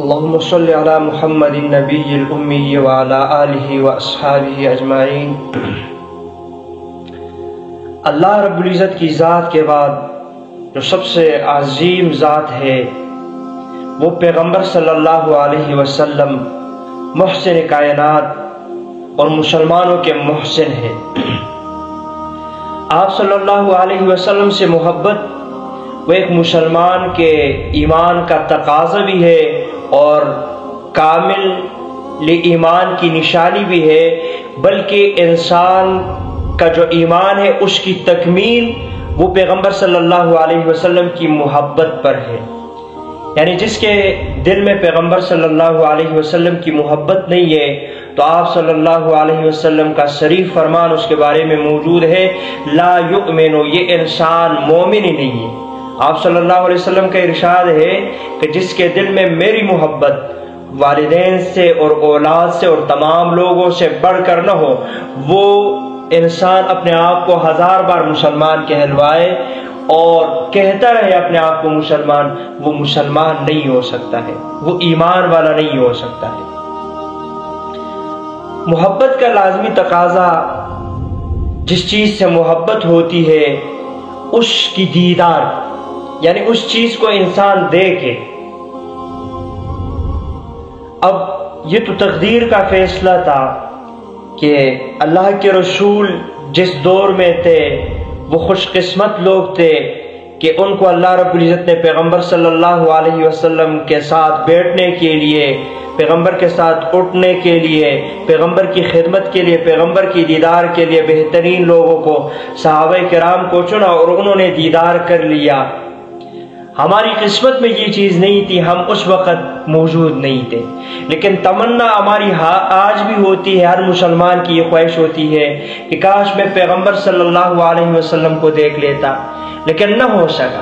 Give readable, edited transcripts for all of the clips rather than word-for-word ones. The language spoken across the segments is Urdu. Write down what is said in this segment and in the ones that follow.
اللهم صل على محمد النبي الأمي وعلى آله وأصحابه اجمعین۔ اللہ رب العزت کی ذات کے بعد جو سب سے عظیم ذات ہے وہ پیغمبر صلی اللہ علیہ وسلم محسن کائنات اور مسلمانوں کے محسن ہے۔ آپ صلی اللہ علیہ وسلم سے محبت وہ ایک مسلمان کے ایمان کا تقاضا بھی ہے اور کامل ایمان کی نشانی بھی ہے، بلکہ انسان کا جو ایمان ہے اس کی تکمیل وہ پیغمبر صلی اللہ علیہ وسلم کی محبت پر ہے۔ یعنی جس کے دل میں پیغمبر صلی اللہ علیہ وسلم کی محبت نہیں ہے تو آپ صلی اللہ علیہ وسلم کا صریح فرمان اس کے بارے میں موجود ہے، لا یؤمن، یہ انسان مومن ہی نہیں ہے۔ آپ صلی اللہ علیہ وسلم کا ارشاد ہے کہ جس کے دل میں میری محبت والدین سے اور اولاد سے اور تمام لوگوں سے بڑھ کر نہ ہو، وہ انسان اپنے آپ کو 1000 بار مسلمان کہلوائے اور کہتا رہے اپنے آپ کو مسلمان، وہ مسلمان نہیں ہو سکتا ہے، وہ ایمان والا نہیں ہو سکتا ہے۔ محبت کا لازمی تقاضا جس چیز سے محبت ہوتی ہے اس کی دیدار، یعنی اس چیز کو انسان دیکھے۔ اب یہ تو تقدیر کا فیصلہ تھا کہ اللہ کے رسول جس دور میں تھے وہ خوش قسمت لوگ تھے کہ ان کو اللہ رب العزت نے پیغمبر صلی اللہ علیہ وسلم کے ساتھ بیٹھنے کے لیے، پیغمبر کے ساتھ اٹھنے کے لیے، پیغمبر کی خدمت کے لیے، پیغمبر کی دیدار کے لیے بہترین لوگوں کو، صحابہ کرام کو چنا اور انہوں نے دیدار کر لیا۔ ہماری قسمت میں یہ چیز نہیں تھی، ہم اس وقت موجود نہیں تھے، لیکن تمنا ہماری آج بھی ہوتی ہے، ہر مسلمان کی یہ خواہش ہوتی ہے کہ کاش میں پیغمبر صلی اللہ علیہ وسلم کو دیکھ لیتا، لیکن نہ ہو سکا۔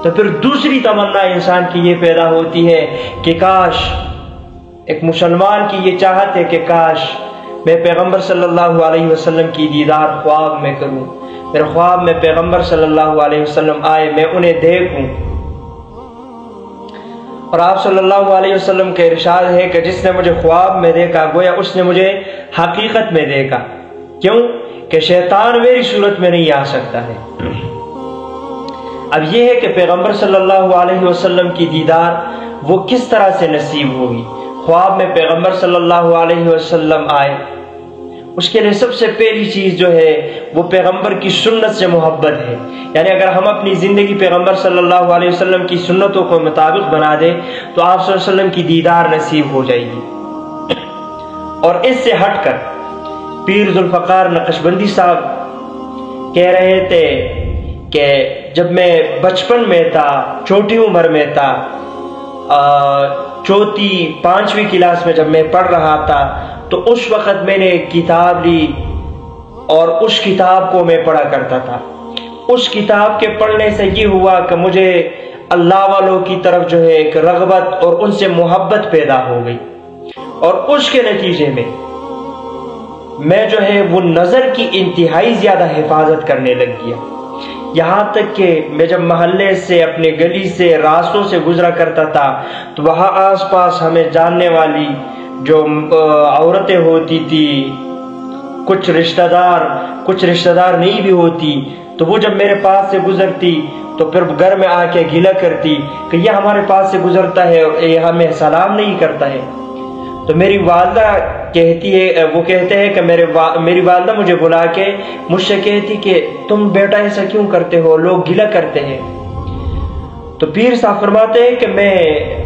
تو پھر دوسری تمنا انسان کی یہ پیدا ہوتی ہے کہ کاش، ایک مسلمان کی یہ چاہت ہے کہ کاش میں پیغمبر صلی اللہ علیہ وسلم کی دیدار خواب میں کروں، میرے خواب میں پیغمبر صلی اللہ علیہ وسلم آئے، میں انہیں دیکھوں۔ اور آپ صلی اللہ علیہ وسلم کا ارشاد ہے کہ جس نے مجھے خواب میں دیکھا گویا اس نے مجھے حقیقت میں دیکھا۔ کیوں؟ کہ شیطان میری صورت میں نہیں آ سکتا ہے۔ اب یہ ہے کہ پیغمبر صلی اللہ علیہ وسلم کی دیدار وہ کس طرح سے نصیب ہوگی۔ خواب میں پیغمبر صلی اللہ علیہ وسلم آئے، اس کے لیے سب سے پہلی چیز جو ہے وہ پیغمبر کی سنت سے محبت ہے۔ یعنی اگر ہم اپنی زندگی پیغمبر صلی اللہ علیہ وسلم کی سنتوں کو مطابق بنا دیں تو آپ صلی اللہ علیہ وسلم کی دیدار نصیب ہو جائے گی۔ اور اس سے ہٹ کر پیر ذوالفقار نقشبندی صاحب کہہ رہے تھے کہ جب میں بچپن میں تھا، چھوٹی عمر میں تھا، چوتھی 5ویں کلاس میں جب میں پڑھ رہا تھا تو اس وقت میں نے ایک کتاب لی اور اس کتاب کو میں پڑھا کرتا تھا۔ اس کتاب کے پڑھنے سے یہ ہوا کہ مجھے اللہ والوں کی طرف جو ہے ایک رغبت اور ان سے محبت پیدا ہو گئی، اور اس کے نتیجے میں میں جو ہے وہ نظر کی انتہائی زیادہ حفاظت کرنے لگ گیا۔ یہاں تک کہ میں جب محلے سے، اپنے گلی سے، راستوں سے گزرا کرتا تھا تو وہاں آس پاس ہمیں جاننے والی جو عورتیں ہوتی تھی، کچھ رشتہ دار نہیں بھی ہوتی، تو وہ جب میرے پاس سے گزرتی تو پھر گھر میں آ کے گلہ کرتی کہ یہ ہمارے پاس سے گزرتا ہے اور یہ ہمیں سلام نہیں کرتا ہے۔ تو میری والدہ کہتی ہے، وہ کہتے ہیں کہ میری والدہ مجھے بلا کے مجھ سے کہتی کہ تم بیٹا ایسا کیوں کرتے ہو، لوگ گلہ کرتے ہیں۔ تو پیر صاحب فرماتے ہیں کہ میں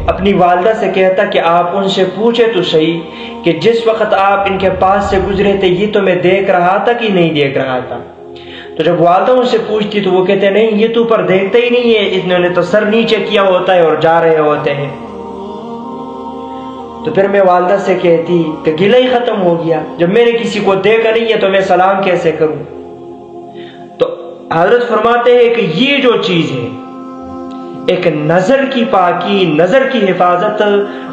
اپنی والدہ سے کہتا کہ آپ ان سے پوچھے تو صحیح کہ جس وقت آپ ان کے پاس سے گزرے تھے یہ تو میں دیکھ رہا تھا کہ نہیں دیکھ رہا تھا۔ تو جب والدہ ان سے پوچھتی تو وہ کہتے نہیں، یہ تو اوپر دیکھتا ہی نہیں ہے، انہوں نے تو سر نیچے کیا ہوتا ہے اور جا رہے ہوتے ہیں۔ تو پھر میں والدہ سے کہتی کہ گلہ ہی ختم ہو گیا، جب میں نے کسی کو دیکھا نہیں ہے تو میں سلام کیسے کروں۔ تو حضرت فرماتے ہیں کہ یہ جو چیز ہے، ایک نظر کی پاکی، نظر کی حفاظت،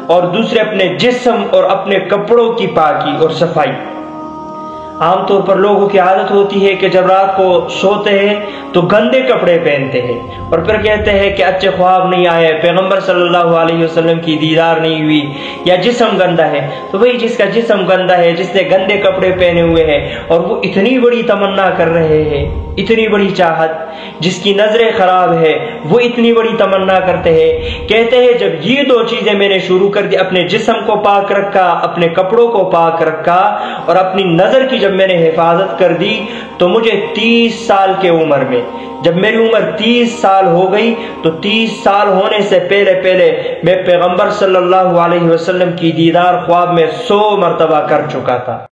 اور دوسرے اپنے جسم اور اپنے کپڑوں کی پاکی اور صفائی۔ عام طور پر لوگوں کی عادت ہوتی ہے کہ جب رات کو سوتے ہیں تو گندے کپڑے پہنتے ہیں اور پھر کہتے ہیں کہ اچھے خواب نہیں آئے، پیغمبر صلی اللہ علیہ وسلم کی دیدار نہیں ہوئی، یا جسم گندا ہے۔ تو وہی جس کا جسم گندا ہے، جس نے گندے کپڑے پہنے ہوئے ہیں اور وہ اتنی بڑی تمنا کر رہے ہیں، اتنی بڑی چاہت، جس کی نظریں خراب ہے وہ اتنی بڑی تمنا کرتے ہیں، کہتے ہیں جب یہ دو چیزیں میں نے شروع کر دی، اپنے جسم کو پاک رکھا، اپنے کپڑوں کو پاک رکھا، اور اپنی نظر کی جب میں نے حفاظت کر دی، تو مجھے 30 سال کے عمر میں، جب میری عمر 30 سال ہو گئی، تو 30 سال ہونے سے پہلے میں پیغمبر صلی اللہ علیہ وسلم کی دیدار خواب میں 100 مرتبہ کر چکا تھا۔